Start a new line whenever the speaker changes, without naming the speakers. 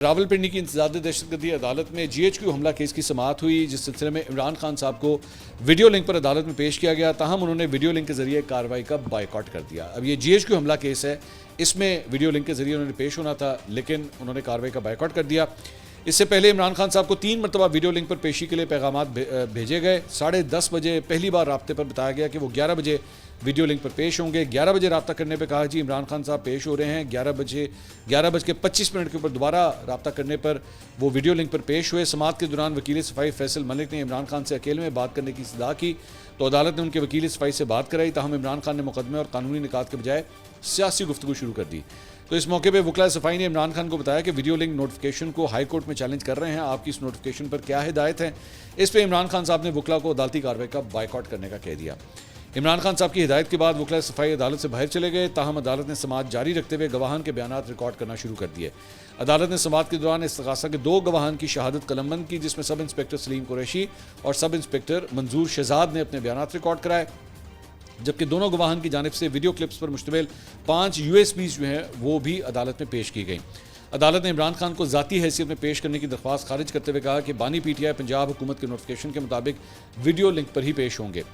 रावलपिंडी की इंतज़ाद दहशतगर्दी अदालत में GHQ हमला केस की समाअत हुई, जिस सिलसिले में इमरान खान साहब को वीडियो लिंक पर अदालत में पेश किया गया। ताहम उन्होंने वीडियो लिंक के जरिए कार्रवाई का बायकॉट कर दिया। अब ये GHQ हमला केस है, इसमें वीडियो लिंक के जरिए उन्होंने पेश होना था, लेकिन उन्होंने कार्रवाई का बायकॉट कर दिया। इससे पहले इमरान खान साहब को 3 मरतबा वीडियो लिंक पर पेशी के लिए पैगाम भेजे गए। 10:30 बजे पहली बार राब्ते पर बताया गया कि वो 11 बजे वीडियो लिंक पर पेश होंगे। 11 बजे रब्ता करने पर कहा जी इमरान खान साहब पेश हो रहे हैं। 11:25 के ऊपर दोबारा रब्ता करने पर वो वीडियो लिंक पर पेश हुए। समाअत के दौरान वकील सफाई फैसल मलिक ने इमरान खान से अकेले में बात करने की इस्तदा की, तो अदालत ने उनके वकील सफाई से बात कराई। ताहम इमरान खान ने मुकदमे और कानूनी निकात के बजाय सियासी गुफ्तगू शुरू कर दी। तो इस मौके पर वकला सफाई ने इमरान खान को बताया कि वीडियो लिंक नोटिफिकेशन को हाई कोर्ट में चैलेंज कर रहे हैं, आपकी इस नोटिफिकेशन पर क्या हिदायत है। इस पर इमरान खान साहब ने वकला को अदालती कार्रवाई का बायकॉट करने का कह दिया। इमरान खान साहब की हिदायत के बाद वकला सफाई अदालत से बाहर चले गए। ताहम अदालत ने समाअत जारी रखते हुए गवाहान के बयान रिकॉर्ड करना शुरू कर दिए। अदालत ने समाअत के दौरान इस्तगासा के 2 गवाहान की शहादत कलमबंद की, जिसमें सब इंस्पेक्टर सलीम कुरैशी और सब इंस्पेक्टर मंजूर शहजाद ने अपने बयान रिकॉर्ड कराए, जबकि दोनों गवाहान की जानिब से वीडियो क्लिप्स पर मुश्तमिल 5 USBs जो हैं वो भी अदालत में पेश की गई। अदालत ने इमरान खान को ज़ाती हैसियत में पेश करने की दरख्वास्त खारिज करते हुए कहा कि बानी PTI पंजाब हुकूमत के नोटिफिकेशन के मुताबिक वीडियो लिंक पर ही पेश होंगे।